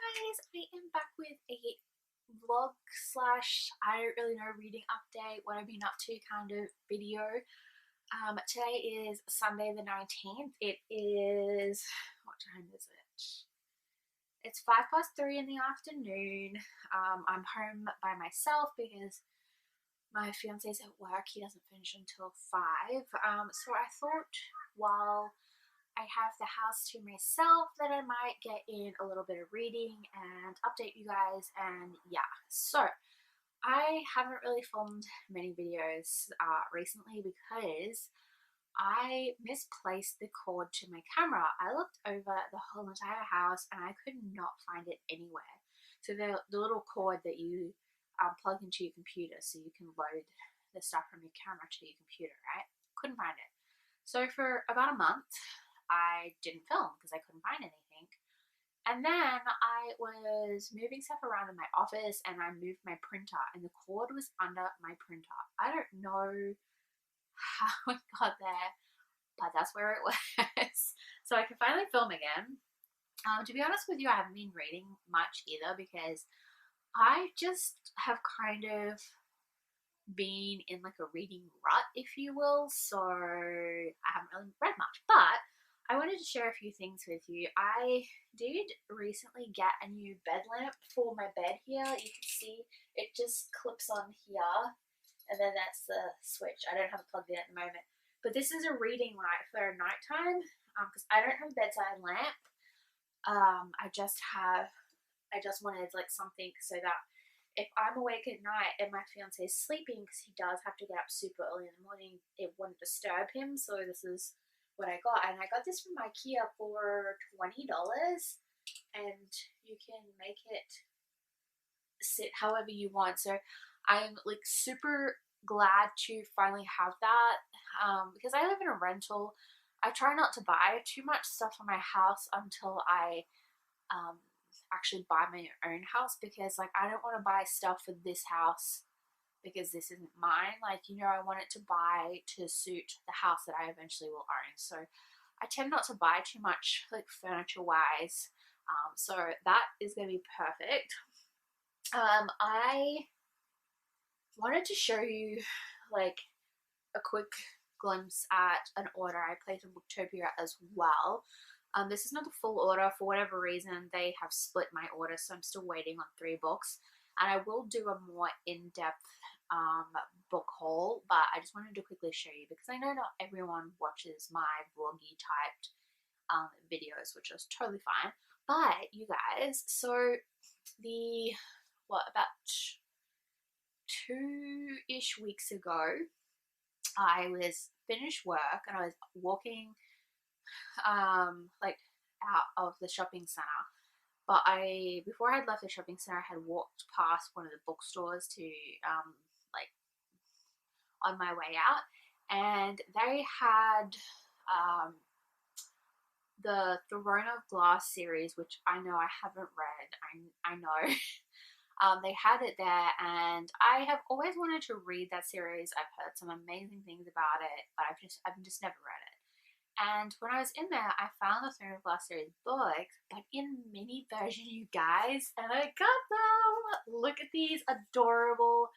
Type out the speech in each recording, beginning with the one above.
guys, I am back with a vlog slash I don't really know reading update, what I've been up to kind of video. Today is Sunday the 19th. It is, what time is it? It's 3:05 in the afternoon. I'm home by myself because my fiance's at work. He doesn't finish until 5. So I thought while I have the house to myself that I might get in a little bit of reading and update you guys, and yeah. So I haven't really filmed many videos recently because I misplaced the cord to my camera. I looked over the whole entire house and I could not find it anywhere. So the little cord that you plug into your computer so you can load the stuff from your camera to your computer, right? Couldn't find it. So for about a month, I didn't film because I couldn't find anything. And then I was moving stuff around in my office and I moved my printer and the cord was under my printer. I don't know how it got there, but that's where it was. So I can finally film again. To be honest with you, I haven't been reading much either because I just have kind of been in like a reading rut, if you will. So I haven't really read much, but I wanted to share a few things with you. I did recently get a new bed lamp for my bed here. You can see it just clips on here, and then that's the switch. I don't have it plugged in at the moment, but this is a reading light for nighttime because I don't have a bedside lamp. I just wanted like something so that if I'm awake at night and my fiance is sleeping, because he does have to get up super early in the morning, it wouldn't disturb him. So this is what I got, and I got this from IKEA for $20, and you can make it sit however you want. So I'm like super glad to finally have that because I live in a rental. I try not to buy too much stuff for my house until I actually buy my own house, because like I don't want to buy stuff for this house because this isn't mine. Like, you know, I want it to buy to suit the house that I eventually will own. So I tend not to buy too much like furniture wise. So that is going to be perfect. I wanted to show you like a quick glimpse at an order I placed in Booktopia as well. This is not the full order. For whatever reason, they have split my order, so I'm still waiting on 3 books. And I will do a more in-depth book haul, but I just wanted to quickly show you because I know not everyone watches my vloggy typed videos, which is totally fine. But you guys, so about 2-ish weeks ago, I was finished work and I was walking like out of the shopping center. But before I had left the shopping center, I had walked past one of the bookstores to like on my way out, and they had the Throne of Glass series, which I know I haven't read. I know. They had it there, and I have always wanted to read that series. I've heard some amazing things about it, but I've just never read it. And when I was in there, I found the Throne of Glass series books, but in mini version, you guys, and I got them. Look at these adorable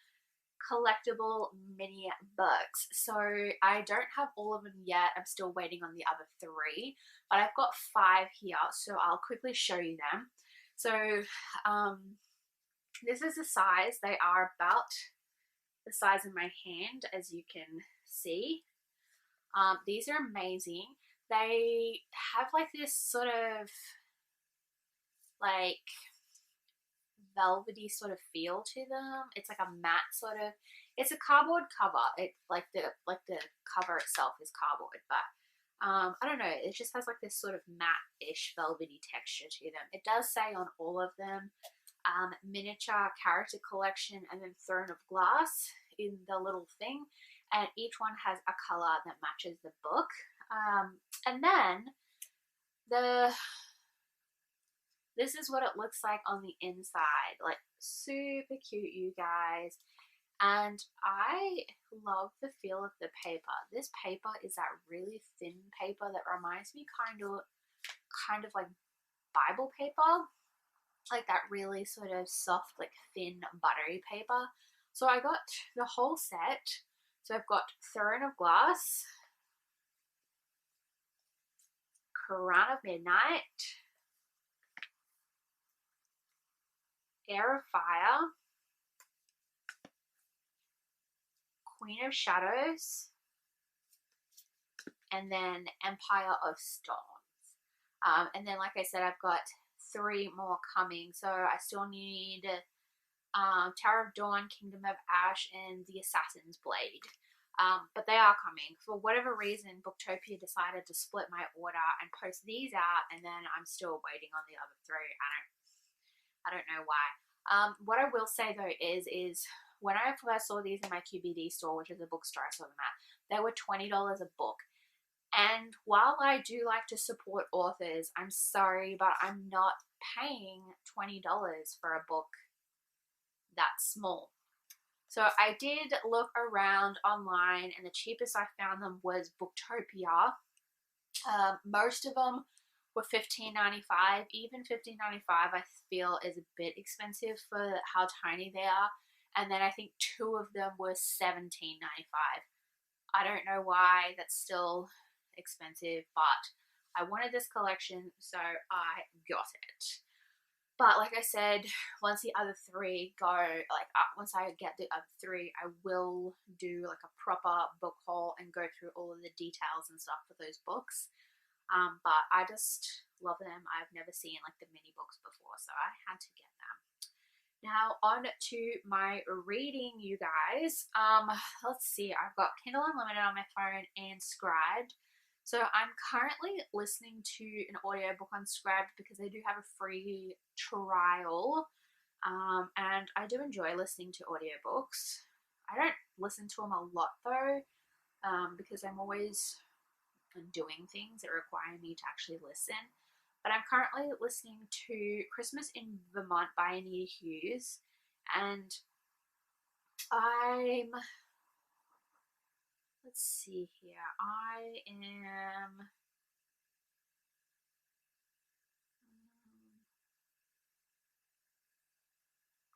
collectible mini books. So I don't have all of them yet. I'm still waiting on the other 3, but I've got 5 here, so I'll quickly show you them. So this is the size. They are about the size of my hand, as you can see. These are amazing. They have like this sort of like velvety sort of feel to them. It's like a matte sort of. It's a cardboard cover. It like the cover itself is cardboard, but I don't know. It just has like this sort of matte-ish velvety texture to them. It does say on all of them miniature character collection and then Throne of Glass in the little thing, and each one has a color that matches the book. And then this is what it looks like on the inside. Like super cute, you guys. And I love the feel of the paper. This paper is that really thin paper that reminds me kind of like Bible paper. like that really sort of soft, like thin, buttery paper. So I got the whole set. So I've got Throne of Glass, Crown of Midnight, Heir of Fire, Queen of Shadows, and then Empire of Storms. And then, like I said, I've got 3 more coming. So I still need Tower of Dawn, Kingdom of Ash, and the Assassin's Blade. But they are coming. For whatever reason, Booktopia decided to split my order and post these out, and then I'm still waiting on the other 3. I don't know why. What I will say though is when I first saw these in my QBD store, which is a bookstore I saw them at, they were $20 a book. And while I do like to support authors, I'm sorry, but I'm not paying $20 for a book that small. So I did look around online, and the cheapest I found them was Booktopia. Most of them were $15.95. Even $15.95 I feel is a bit expensive for how tiny they are. And then I think 2 of them were $17.95. I don't know why that's still expensive, but I wanted this collection, so I got it. But like I said, once the other 3 go, like once I get the other 3, I will do like a proper book haul and go through all of the details and stuff for those books. But I just love them. I've never seen like the mini books before, so I had to get them. Now on to my reading, you guys. Let's see. I've got Kindle Unlimited on my phone and Scribd. So I'm currently listening to an audiobook on Scribd because they do have a free trial. And I do enjoy listening to audiobooks. I don't listen to them a lot though, because I'm always doing things that require me to actually listen. But I'm currently listening to Christmas in Vermont by Anita Hughes, and let's see here, I am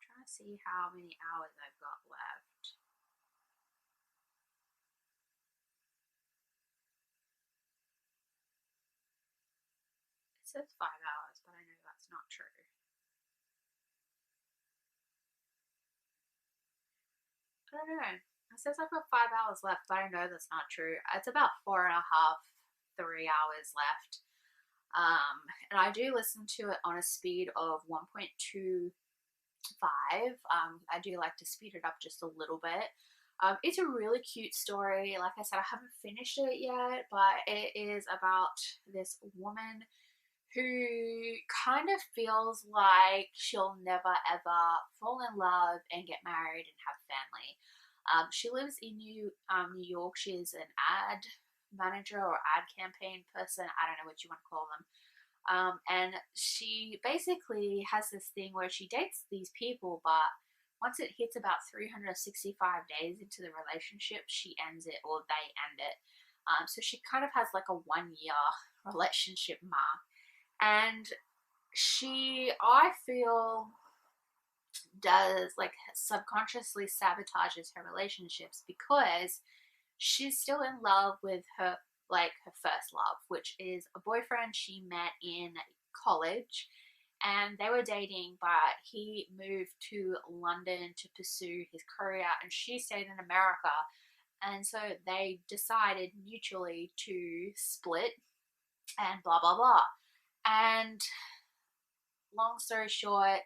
trying to see how many hours I've got left. It says 5 hours, but I know that's not true. I don't know. It says I've got 5 hours left, but I know that's not true. It's about 4.5, 3 hours left. And I do listen to it on a speed of 1.25. I do like to speed it up just a little bit. It's a really cute story. Like I said, I haven't finished it yet, but it is about this woman who kind of feels like she'll never ever fall in love and get married and have family. She lives in New York. She's an ad manager or ad campaign person. I don't know what you want to call them. And she basically has this thing where she dates these people, but once it hits about 365 days into the relationship, she ends it or they end it. So she kind of has like a 1-year relationship mark. And she, I feel, does like subconsciously sabotages her relationships because she's still in love with her, like her first love, which is a boyfriend she met in college, and they were dating, but he moved to London to pursue his career and she stayed in America, and so they decided mutually to split and blah blah blah. And long story short,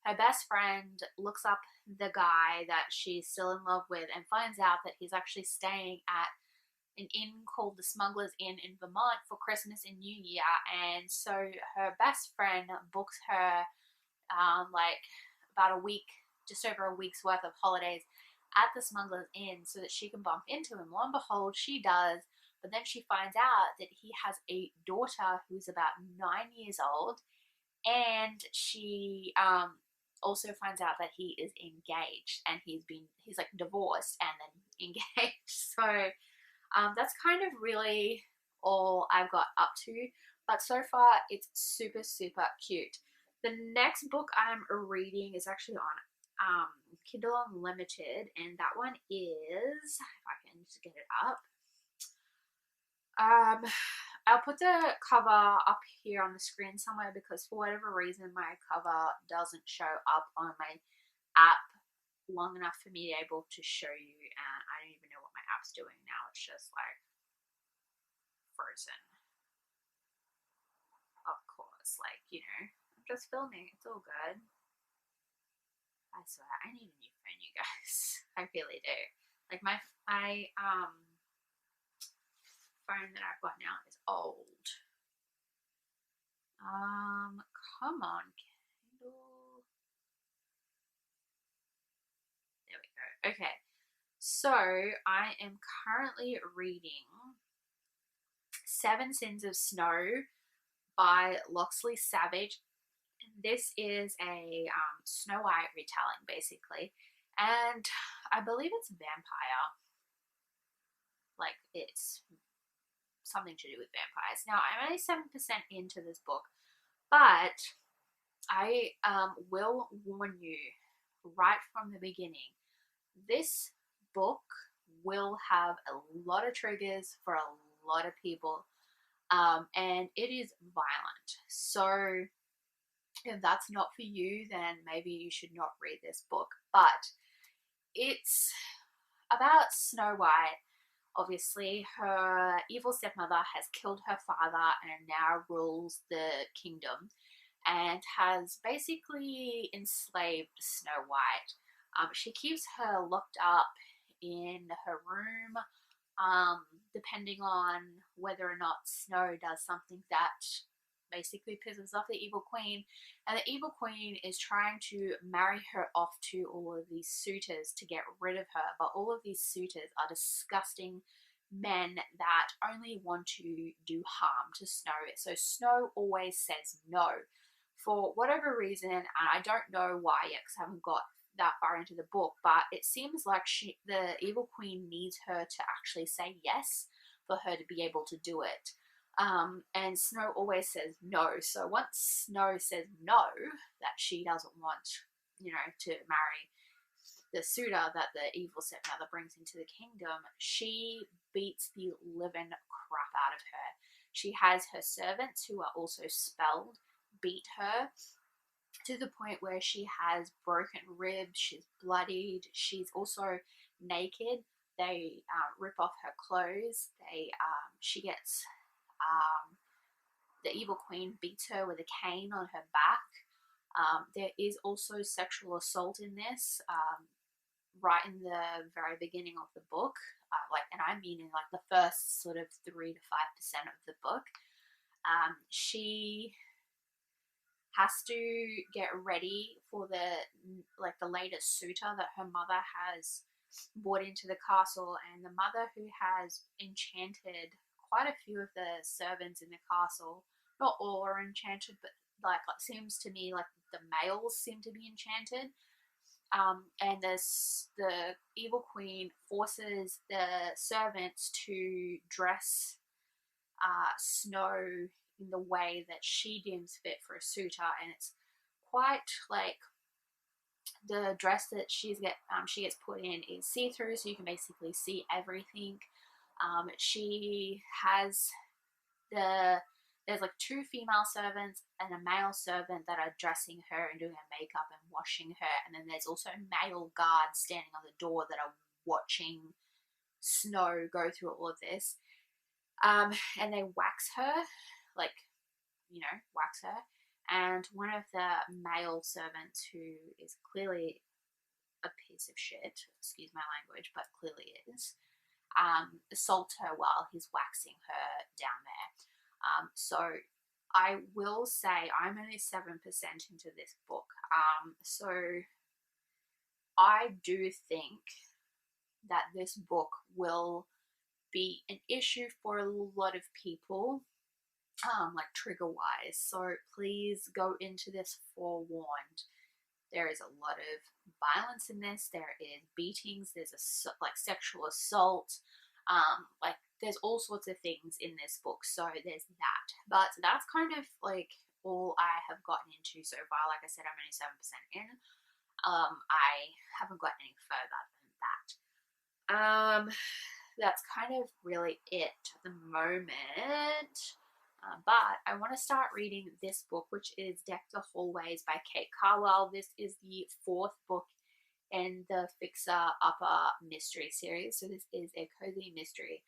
her best friend looks up the guy that she's still in love with and finds out that he's actually staying at an inn called the Smuggler's Inn in Vermont for Christmas and New Year. And so her best friend books her like about a week, just over a week's worth of holidays at the Smuggler's Inn so that she can bump into him. Lo and behold, she does. But then she finds out that he has a daughter who's about 9 years old, and she also finds out that he is engaged and he's like divorced and then engaged. So that's kind of really all I've got up to. But so far, it's super, super cute. The next book I'm reading is actually on Kindle Unlimited, and that one is, if I can just get it up, I'll put the cover up here on the screen somewhere because for whatever reason my cover doesn't show up on my app long enough for me to be able to show you, and I don't even know what my app's doing now. It's just like frozen. Of course, like, you know, I'm just filming. It's all good. I swear, I need a new phone, you guys. I really do. Like my phone that I've got now is old. Come on, Kindle. There we go. Okay. So I am currently reading Seven Sins of Snow by Loxley Savage. This is a Snow White retelling, basically, and I believe it's vampire. Like, it's something to do with vampires. Now, I'm only 7% into this book, but I will warn you right from the beginning, this book will have a lot of triggers for a lot of people, and it is violent. So if that's not for you, then maybe you should not read this book. But it's about Snow White. Obviously, her evil stepmother has killed her father and now rules the kingdom and has basically enslaved Snow White. She keeps her locked up in her room, depending on whether or not Snow does something that basically pisses off the evil queen, and the evil queen is trying to marry her off to all of these suitors to get rid of her, but all of these suitors are disgusting men that only want to do harm to Snow. So Snow always says no for whatever reason, and I don't know why yet because I haven't got that far into the book, but it seems like the evil queen needs her to actually say yes for her to be able to do it. And Snow always says no. So once Snow says no, that she doesn't want, you know, to marry the suitor that the evil stepmother brings into the kingdom, she beats the living crap out of her. She has her servants, who are also spelled, beat her to the point where she has broken ribs, she's bloodied, she's also naked. They rip off her clothes. She gets the evil queen beats her with a cane on her back. There is also sexual assault in this, right in the very beginning of the book. And I mean in like the first sort of 3 to 5% of the book. She has to get ready for the latest suitor that her mother has brought into the castle, and the mother who has enchanted quite a few of the servants in the castle. Not all are enchanted, but like it seems to me like the males seem to be enchanted. And the evil queen forces the servants to dress Snow in the way that she deems fit for a suitor, and it's quite like the dress that she gets put in is see-through, so you can basically see everything. She has there's like 2 female servants and a male servant that are dressing her and doing her makeup and washing her, and then there's also male guards standing on the door that are watching Snow go through all of this. And they wax her, like, you know, wax her. And one of the male servants, who is clearly a piece of shit, excuse my language, but clearly is, assaults her while he's waxing her down there. So I will say I'm only 7% into this book. So I do think that this book will be an issue for a lot of people, like trigger wise. So please go into this forewarned. There is a lot of violence in this. There is beatings. There's like sexual assault. Like there's all sorts of things in this book. So there's that. But that's kind of like all I have gotten into so far. Like I said, I'm only 7% in. I haven't got any further than that. That's kind of really it at the moment. But I want to start reading this book, which is Deck the Hallways by Kate Carwell. This is the 4th book in the Fixer Upper mystery series. So this is a cozy mystery.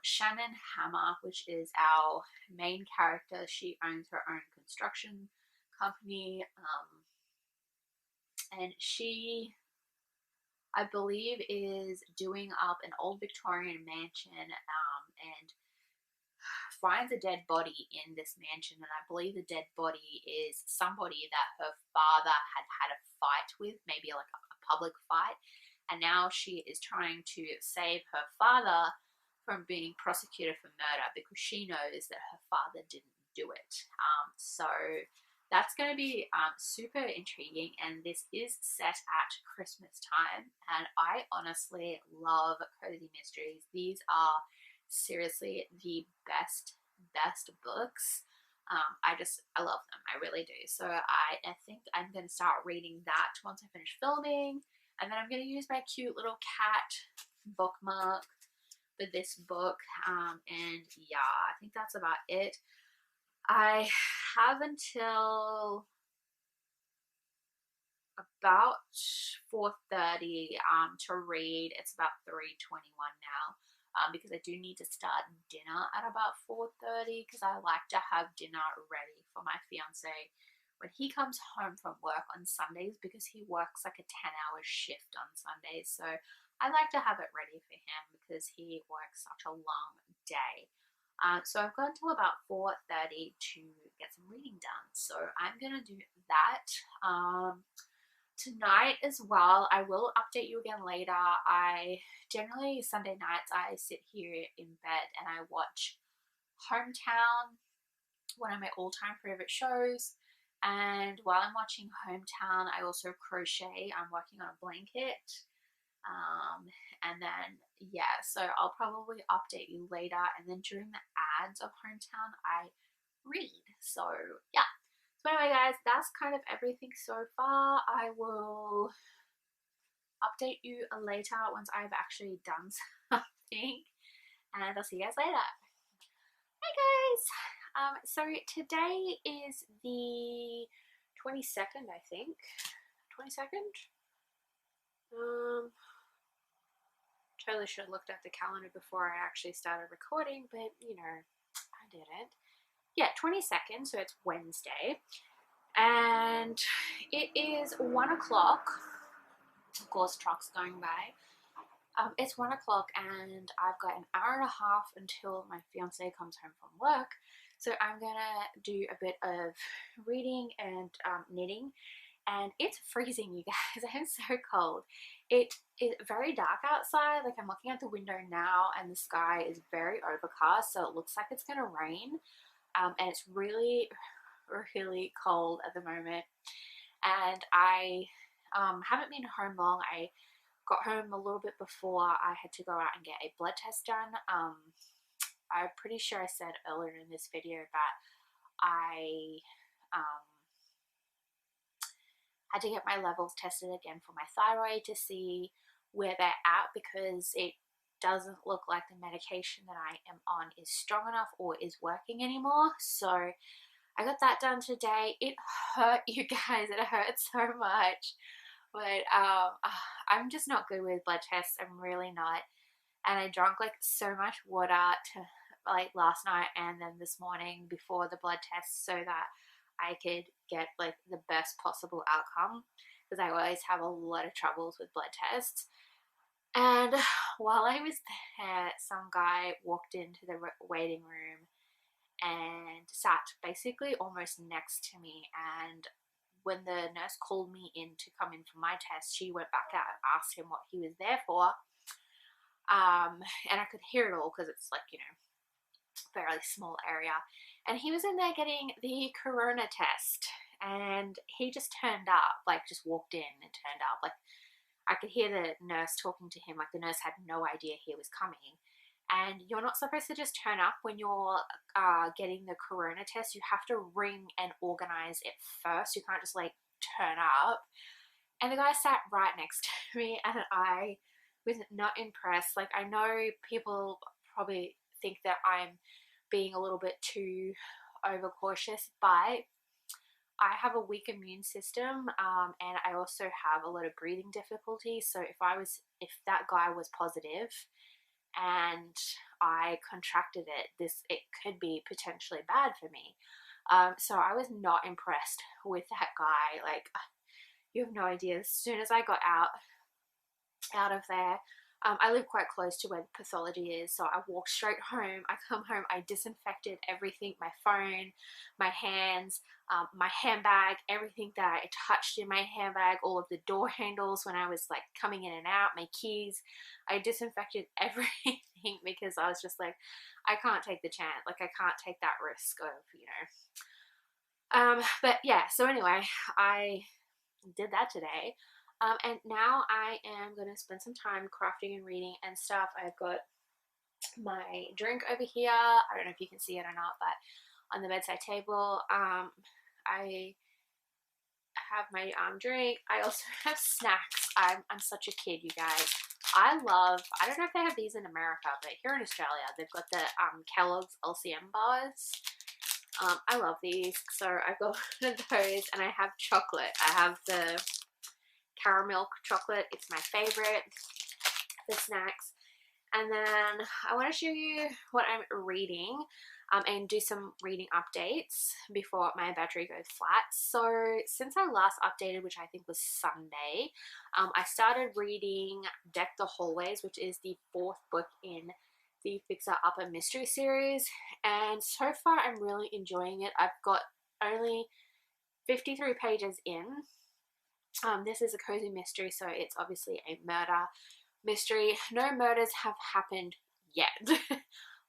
Shannon Hammer, which is our main character, she owns her own construction company. And she, I believe, is doing up an old Victorian mansion and finds a dead body in this mansion. And I believe the dead body is somebody that her father had a fight with, maybe like a public fight. And now she is trying to save her father from being prosecuted for murder because she knows that her father didn't do it. So that's going to be super intriguing, and this is set at Christmas time, and I honestly love cozy mysteries. These are seriously the best books. I love them. I really do. So I think I'm going to start reading that once I finish filming, and then I'm going to use my cute little cat bookmark for this book. And yeah, I think that's about it. I have until about 4:30 to read. It's about 3:21 now. Because I do need to start dinner at about 4:30 because I like to have dinner ready for my fiance when he comes home from work on Sundays, because he works like a 10-hour shift on Sundays. So I like to have it ready for him because he works such a long day. So I've got until about 4:30 to get some reading done. So I'm going to do that. Tonight as well, I will update you again later. I generally, Sunday nights, I sit here in bed and I watch Hometown, one of my all-time favorite shows. And while I'm watching Hometown, I also crochet. I'm working on a blanket. And then, yeah, so I'll probably update you later. And then during the ads of Hometown, I read. So, yeah. So anyway, guys, that's kind of everything so far. I will update you later once I've actually done something. And I'll see you guys later. Hey, guys. So today is the 22nd, I think. 22nd? Totally should have looked at the calendar before I actually started recording, but you know, I didn't. Yeah, 22nd, so it's Wednesday, and it is 1 o'clock. Of course, trucks going by. It's 1 o'clock, and I've got an hour and a half until my fiance comes home from work. So I'm gonna do a bit of reading and knitting. And it's freezing, you guys. I am so cold. It is very dark outside. Like, I'm looking out the window now and the sky is very overcast, so it looks like it's gonna rain. And it's really, really cold at the moment. And I haven't been home long. I got home a little bit before I had to go out and get a blood test done. I'm pretty sure I said earlier in this video that I had to get my levels tested again for my thyroid to see where they're at, because it doesn't look like the medication that I am on is strong enough or is working anymore. So I got that done today. It hurt, you guys. It hurt so much. But I'm just not good with blood tests. I'm really not. And I drank like so much water like last night and then this morning before the blood test so that I could get like the best possible outcome, because I always have a lot of troubles with blood tests. And while I was there, some guy walked into the waiting room and sat basically almost next to me. And when the nurse called me in to come in for my test, she went back out and asked him what he was there for. And I could hear it all because it's like, you know, fairly small area. And he was in there getting the corona test, and he just turned up, like just walked in and turned up. Like, I could hear the nurse talking to him, like the nurse had no idea he was coming. and you're not supposed to just turn up when you're getting the corona test. You have to ring and organize it first. You can't just like turn up. And the guy sat right next to me, and I was not impressed. Like, I know people probably think that I'm being a little bit too overcautious, but I have a weak immune system, and I also have a lot of breathing difficulties. So if that guy was positive and I contracted it could be potentially bad for me. So I was not impressed with that guy. Like, you have no idea. As soon as I got out of there, I live quite close to where the pathology is, so I walked straight home. I come home, I disinfected everything, my phone, my hands, my handbag, everything that I touched in my handbag, all of the door handles when I was like coming in and out, my keys. I disinfected everything because I was just like, I can't take the chance. Like, I can't take that risk of, but yeah, so anyway, I did that today. And now I am going to spend some time crafting and reading and stuff. I've got my drink over here. I don't know if you can see it or not, but on the bedside table, I have my drink. I also have snacks. I'm such a kid, you guys. I don't know if they have these in America, but here in Australia, they've got the Kellogg's LCM bars. I love these. So I've got one of those, and I have chocolate. I have the caramel chocolate. It's my favorite for snacks. And then I want to show you what I'm reading, and do some reading updates before my battery goes flat. So since I last updated, which I think was Sunday, I started reading Deck the Hallways, which is the 4th book in the Fixer Upper mystery series, and so far I'm really enjoying it. I've got only 53 pages in. This is a cozy mystery, so it's obviously a murder mystery. No murders have happened yet,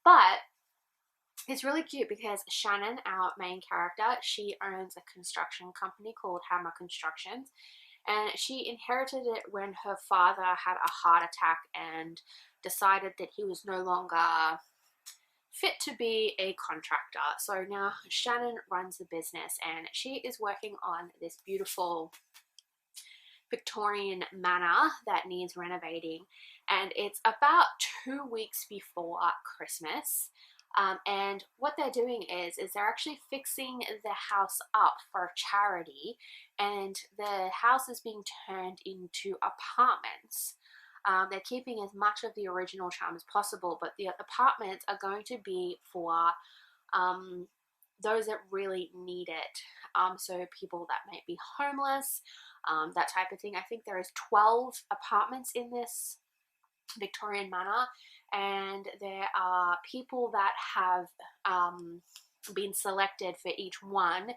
but it's really cute because Shannon, our main character, she owns a construction company called Hammer Constructions, and she inherited it when her father had a heart attack and decided that he was no longer fit to be a contractor. So now Shannon runs the business, and she is working on this beautiful Victorian manor that needs renovating, and it's about 2 weeks before Christmas. And what they're doing is they're actually fixing the house up for a charity, and the house is being turned into apartments. They're keeping as much of the original charm as possible, but the apartments are going to be for those that really need it. So people that might be homeless, that type of thing. I think there is 12 apartments in this Victorian manor, and there are people that have been selected for each one,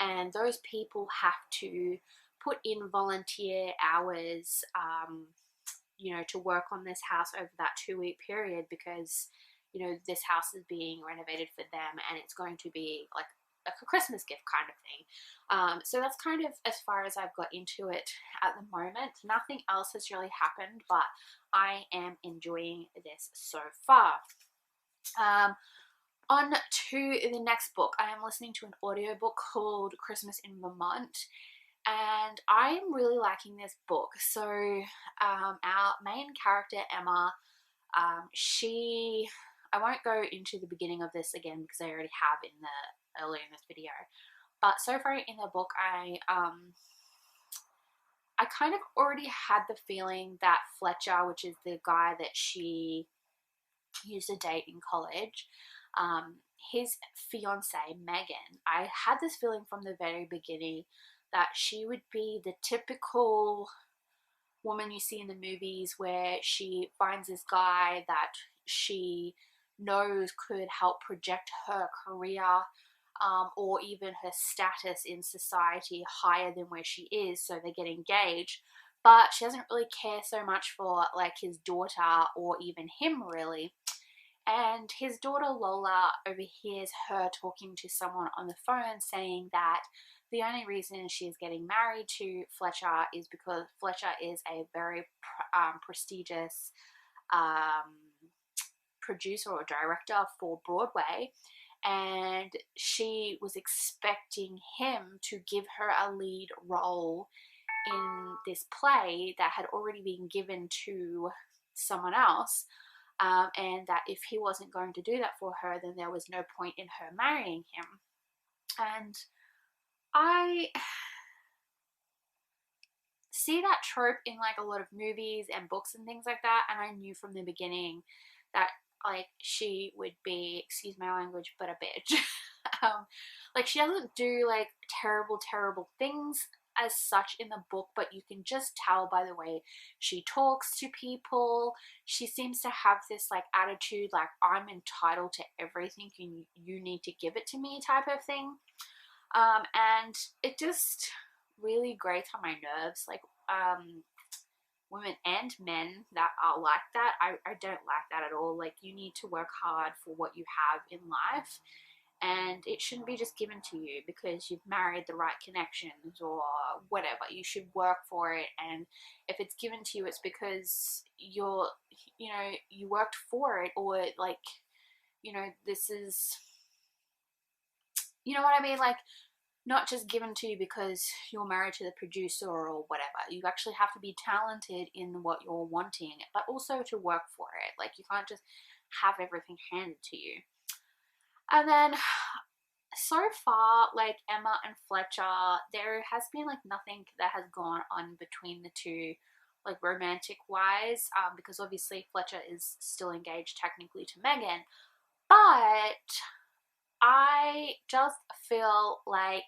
and those people have to put in volunteer hours, to work on this house over that 2-week period, because this house is being renovated for them, and it's going to be like a Christmas gift kind of thing. So that's kind of as far as I've got into it at the moment. Nothing else has really happened, but I am enjoying this so far. On to the next book. I am listening to an audiobook called Christmas in Vermont, and I'm really liking this book. So our main character, Emma, I won't go into the beginning of this again because I already have earlier in this video, but so far in the book, I kind of already had the feeling that Fletcher, which is the guy that she used to date in college, his fiance Megan, I had this feeling from the very beginning that she would be the typical woman you see in the movies, where she finds this guy that she knows could help project her career, or even her status in society higher than where she is, so they get engaged. But she doesn't really care so much for like his daughter or even him really. And his daughter Lola overhears her talking to someone on the phone, saying that the only reason she's getting married to Fletcher is because Fletcher is a very prestigious producer or director for Broadway, and she was expecting him to give her a lead role in this play that had already been given to someone else, and that if he wasn't going to do that for her, then there was no point in her marrying him. And I see that trope in like a lot of movies and books and things like that, and I knew from the beginning that like she would be, excuse my language, but a bitch. Like she doesn't do like terrible things as such in the book, but you can just tell by the way she talks to people. She seems to have this like attitude like, I'm entitled to everything and you need to give it to me type of thing. And it just really grates on my nerves, like women and men that are like that. I don't like that at all. Like, you need to work hard for what you have in life, and it shouldn't be just given to you because you've married the right connections or whatever. You should work for it, and if it's given to you, it's because you worked for it, or like, this is, you know what I mean, like, not just given to you because you're married to the producer or whatever. You actually have to be talented in what you're wanting, but also to work for it. Like, you can't just have everything handed to you. And then so far, like, Emma and Fletcher, there has been like nothing that has gone on between the two, like romantic wise, because obviously Fletcher is still engaged technically to Megan, but I just feel like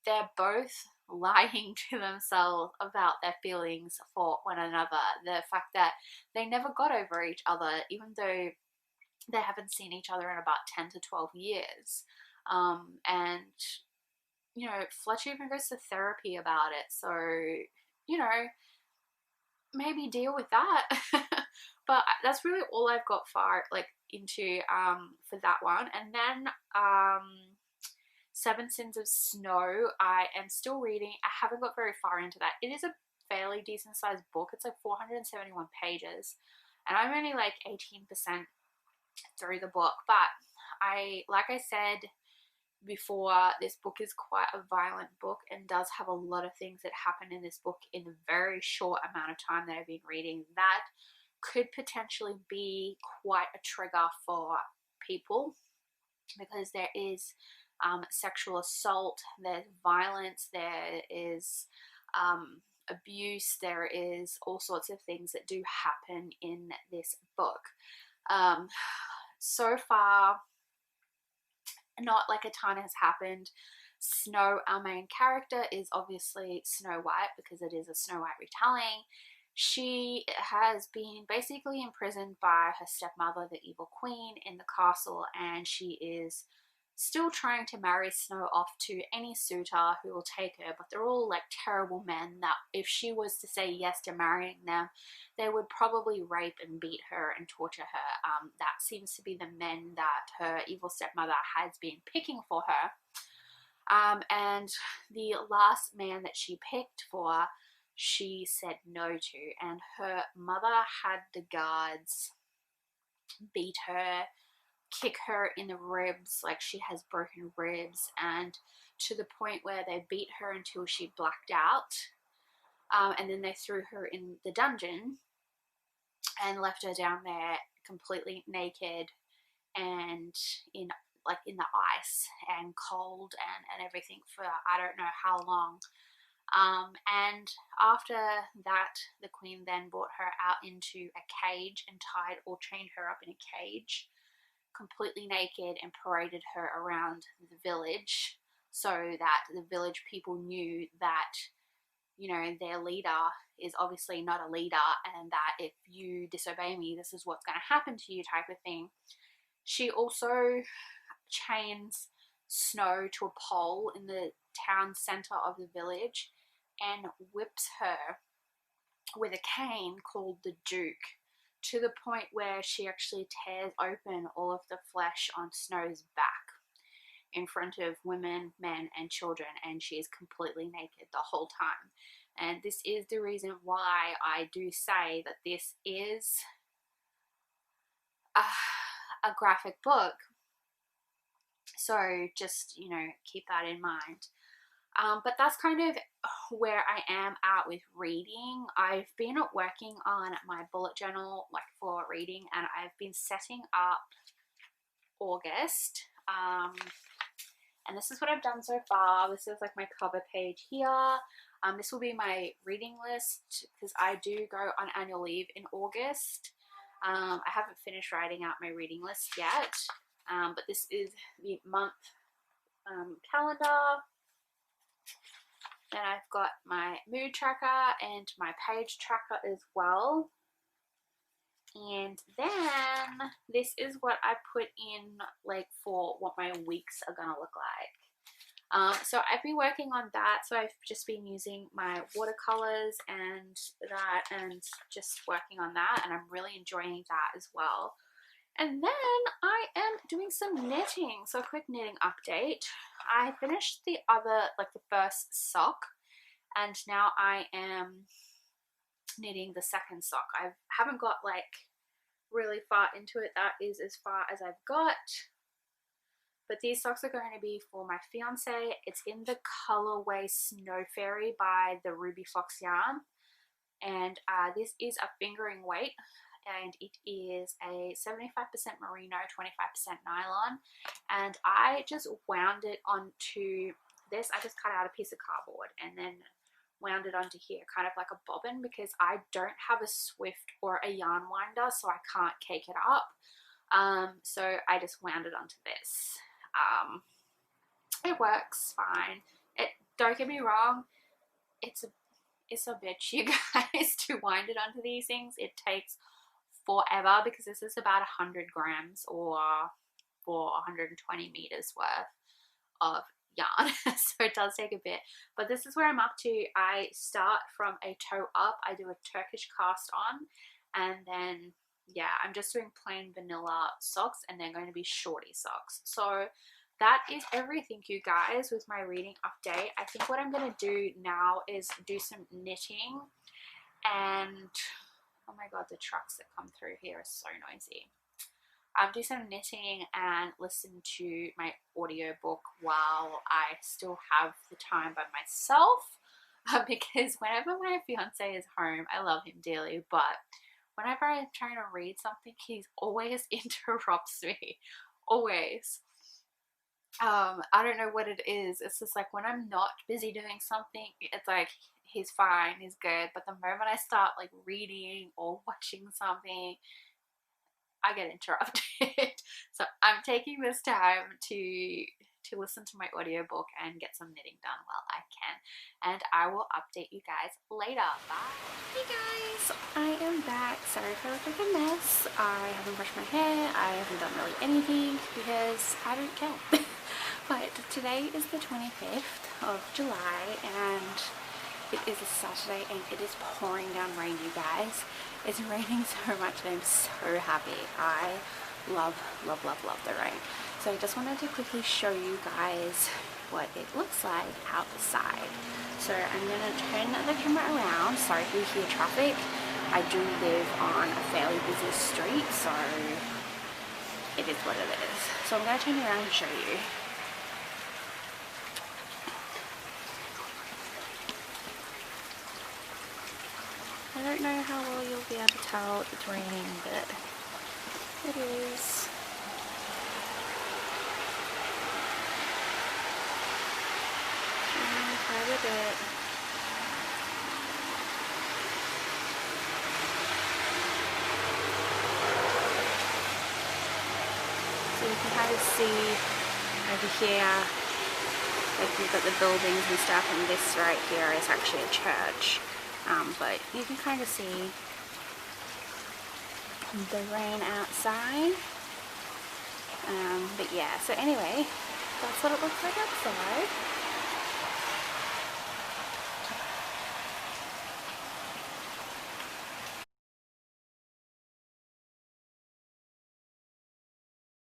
they're both lying to themselves about their feelings for one another. The fact that they never got over each other, even though they haven't seen each other in about 10 to 12 years. And, Fletcher even goes to therapy about it. So, maybe deal with that. But that's really all I've got far into for that one. And then Seven Sins of Snow, I am still reading. I haven't got very far into that. It is a fairly decent sized book. It's like 471 pages, and I'm only like 18% through the book. But like I said before, this book is quite a violent book and does have a lot of things that happen in this book in a very short amount of time that I've been reading that could potentially be quite a trigger for people, because there is sexual assault, there's violence, there is abuse, there is all sorts of things that do happen in this book. So far, not like a ton has happened. Snow, our main character, is obviously Snow White because it is a Snow White retelling. She has been basically imprisoned by her stepmother, the evil queen, in the castle, and she is still trying to marry Snow off to any suitor who will take her, but they're all like terrible men that if she was to say yes to marrying them, they would probably rape and beat her and torture her. That seems to be the men that her evil stepmother has been picking for her. And the last man that she picked for, she said no to, and her mother had the guards beat her, kick her in the ribs, like she has broken ribs, and to the point where they beat her until she blacked out, and then they threw her in the dungeon and left her down there completely naked and in the ice and cold and everything for I don't know how long. And after that, the queen then brought her out into a cage and tied or chained her up in a cage completely naked and paraded her around the village so that the village people knew that, their leader is obviously not a leader, and that if you disobey me, this is what's going to happen to you type of thing. She also chains Snow to a pole in the town center of the village and whips her with a cane called the Duke, to the point where she actually tears open all of the flesh on Snow's back in front of women, men, and children, and she is completely naked the whole time. And this is the reason why I do say that this is a graphic book. So just, you know, keep that in mind. But that's kind of where I am at with reading. I've been working on my bullet journal like for reading, and I've been setting up August. And this is what I've done so far. This is like my cover page here. This will be my reading list because I do go on annual leave in August. I haven't finished writing out my reading list yet, but this is the month calendar. Then I've got my mood tracker and my page tracker as well. And then this is what I put in like for what my weeks are gonna look like. So I've been working on that. So I've just been using my watercolors and that, and just working on that, and I'm really enjoying that as well. And then I am doing some knitting. So a quick knitting update. I finished the first sock, and now I am knitting the second sock. I haven't got like really far into it. That is as far as I've got. But these socks are going to be for my fiance. It's in the colorway Snow Fairy by the Ruby Fox yarn. And this is a fingering weight. And it is a 75% merino, 25% nylon. And I just wound it onto this. I just cut out a piece of cardboard and then wound it onto here, kind of like a bobbin, because I don't have a Swift or a yarn winder, so I can't cake it up. So I just wound it onto this. It works fine. Don't get me wrong, it's a bitch, you guys, to wind it onto these things. It takes forever because this is about 100 grams or for 120 meters worth of yarn. So it does take a bit, but this is where I'm up to. I start from a toe up. I do a Turkish cast on, and then yeah, I'm just doing plain vanilla socks, and they're going to be shorty socks. So that is everything, you guys, with my reading update. I think what I'm going to do now is do some knitting, and oh my god, the trucks that come through here are so noisy. Do some knitting and listen to my audiobook while I still have the time by myself, because whenever my fiance is home, I love him dearly, but whenever I'm trying to read something, he always interrupts me. Always. I don't know what it is. It's just like when I'm not busy doing something, it's like he's fine, he's good, but the moment I start like reading or watching something, I get interrupted. So I'm taking this time to listen to my audiobook and get some knitting done while I can, and I will update you guys later. Bye. Hey guys, I am back. Sorry if I look like a mess. I haven't brushed my hair. I haven't done really anything because I don't care. But today is the 25th of July and it is a Saturday and it is pouring down rain, you guys. It's raining so much and I'm so happy. I love, love, love, love the rain. So I just wanted to quickly show you guys what it looks like outside. So I'm going to turn the camera around. Sorry if you hear traffic. I do live on a fairly busy street, so it is what it is. So I'm going to turn around and show you. I don't know how well you'll be able to tell it's raining, but it is. Quite a bit. So you can kind of see over here, like you've got the buildings and stuff, and this right here is actually a church. But you can kind of see the rain outside. But yeah, so anyway, that's what it looks like outside.